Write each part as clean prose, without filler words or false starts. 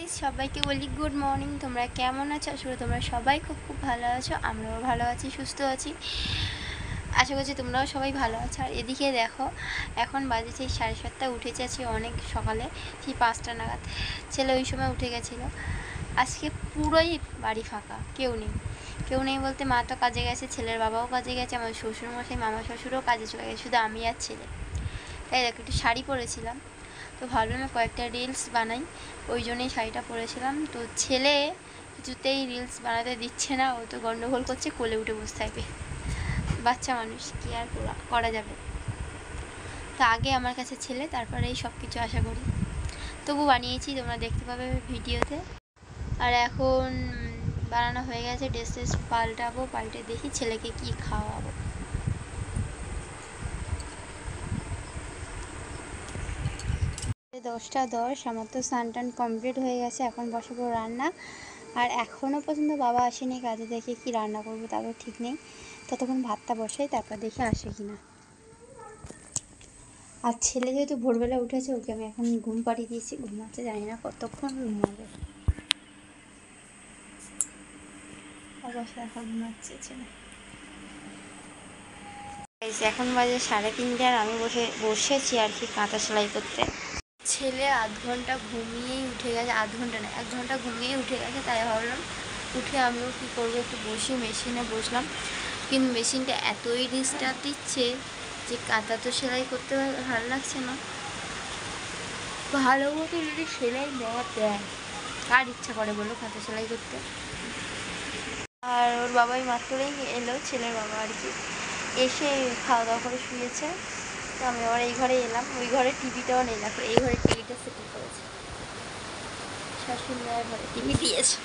Guys, সবাইকে বলি good morning. তোমরা কেমন আছো? আসলে তোমরা সবাই খুব খুব ভালো আছো, আমরাও ভালো আছি, সুস্থ আছি। আশা করছি তোমরাও সবাই ভালো আছো। আর এদিকে দেখো, এখন বাজে সেই 7:30। উঠেছে আছি অনেক সকালে, সেই 5টা নাগাদ। ছেলে ওই সময় উঠে গেছিলো। আজকে পুরোই বাড়ি ফাঁকা, কেউ নেই। কেউ নেই বলতে, মা তো কাজে গেছে, ছেলের বাবাও কাজে গেছে, আমার শ্বশুরমশাই মামা শ্বশুরও কাজে চলে গেছে, শুধু আমি আর ছেলে। তাই দেখো, একটু শাড়ি পরেছিলাম, তো ভাবলাম কয়েকটা রিলস বানাই, ওই জন্যই শাড়িটা পরেছিলাম। তো ছেলে কিছুতেই রিলস বানাতে দিচ্ছে না, ও তো গন্ডগোল করছে, কোলে উঠে বসে থাকবে। বাচ্চা মানুষ, কী আর করা যাবে। তো আগে আমার কাছে ছেলে, তারপরে এই সব কিছু আশা করি। তবু বানিয়েছি, তোমরা দেখতে পাবে ভিডিওতে। আর এখন বানানো হয়ে গেছে, ড্রেস পাল্টাবো, পাল্টে দেখি ছেলেকে কি খাওয়াবো। 10টা 10, আমার তো স্নান টান কমপ্লিট হয়ে গেছে। এখন বসাবো রান্না। আর এখনও পর্যন্ত বাবা আসেনি কাজে, দেখে কি রান্না করবো তারও ঠিক নেই। ততক্ষণ ভাতটা বসাই, তারপর দেখে আসে কিনা। আর ছেলে যেহেতু ভোরবেলা উঠেছে, ওকে আমি এখন ঘুম পাড়িয়ে দিয়েছি, ঘুমাচ্ছে, জানি না কতক্ষণ ঘুমাবে। অবশ্য এখন ঘুমাচ্ছে ছেলে। এখন বাজে 3:30, আর আমি বসেছি আর কি কাঁথা সেলাই করতে। ছেলে আধ ঘন্টা ঘুমিয়েই উঠে গেছে, আধ ঘন্টা না 1 ঘন্টা ঘুমিয়েই উঠে গেছে। তাই ভাবলাম উঠে আমিও কী করবো, একটু বসি, মেশিনে বসলাম। কিন্তু মেশিনটা এতই ডিস্টার্ব দিচ্ছে যে কাঁথা তো সেলাই করতে ভালো লাগছে না। ভালো মতো যদি সেলাই দেওয়া দেয়, কার ইচ্ছা করে বলো কাঁথা সেলাই করতে। আর ওর বাবাই মাত্রই এলো, ছেলের বাবা আর কি, এসে খাওয়া দাওয়া করে শুয়েছে। তো আমি আবার এই ঘরে এলাম, ওই ঘরে টিভিটাও নেই, দেখো এই ঘরে টিভিটা সেটিং করেছে, শাশুড়ি মায়ের ঘরে টিভি দিয়েছে।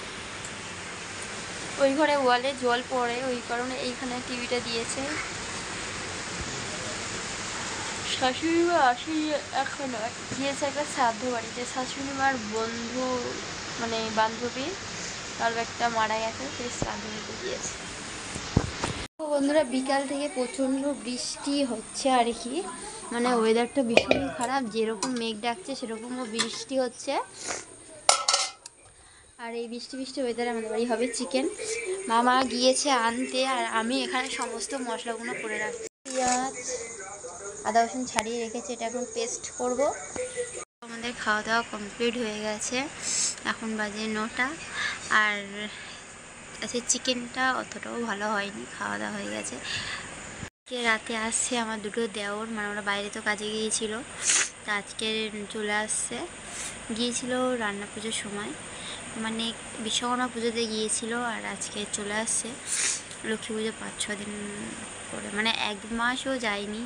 ওই ঘরে ওয়ালে জল পড়ে, ওই কারণে এইখানে টিভিটা দিয়েছে। শাশুড়ি মা আসি এখনো গিয়েছে একটা শ্রাদ্ধ বাড়িতে, শাশুড়ি মার বন্ধু মানে বান্ধবী, কারো একটা মারা গেছে, সেই শ্রাদ্ধ বাড়িতে গিয়েছে। বন্ধুরা, বিকাল থেকে প্রচণ্ড বৃষ্টি হচ্ছে আর কি, মানে ওয়েদারটা ভীষণই খারাপ, যেরকম মেঘ ডাকছে সেরকমও বৃষ্টি হচ্ছে। আর এই বৃষ্টি ওয়েদারে আমাদের বাড়ি হবে চিকেন। মামা গিয়েছে আনতে, আর আমি এখানে সমস্ত মশলাগুলো করে রাখছি। পেঁয়াজ, আদা রসুন ছাড়িয়ে রেখেছি, এটা এখন পেস্ট করব। আমাদের খাওয়া দাওয়া কমপ্লিট হয়ে গেছে, এখন বাজে 9টা। আর আচ্ছা, চিকেনটা অতটাও ভালো হয়নি, খাওয়া দাওয়া হয়ে গেছে। রাতে আসছে আমার দুটো দেওর, মানে ওরা বাইরে তো কাজে গিয়েছিল, তা আজকে চলে আসছে। গিয়েছিল রান্না পুজোর সময়, মানে বিশ্বকর্মা পুজোতে গিয়েছিল, আর আজকে চলে আসছে লক্ষ্মী পুজো 5-6 দিন পরে, মানে 1 মাসও যায়নি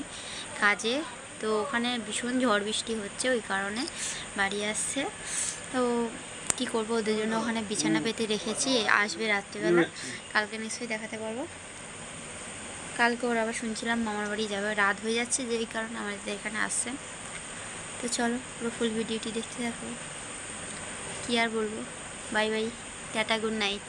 কাজে। তো ওখানে ভীষণ ঝড় বৃষ্টি হচ্ছে, ওই কারণে বাড়ি আসছে। তো কি করব, ওদের জন্য ওখানে বিছানা পেতে রেখেছি, আসবে রাত্রিবেলা, কালকে নিশ্চয়ই দেখাতে পারবো। কালকে ওরা আবার শুনছিলাম মামার বাড়ি যাবে, রাত হয়ে যাচ্ছে, যে এই কারণে আমাদের এখানে আসছে। তো চলো পুরো ফুল ভিডিওটি দেখতে থাকো। কি আর বলবো, bye bye, tata, good night.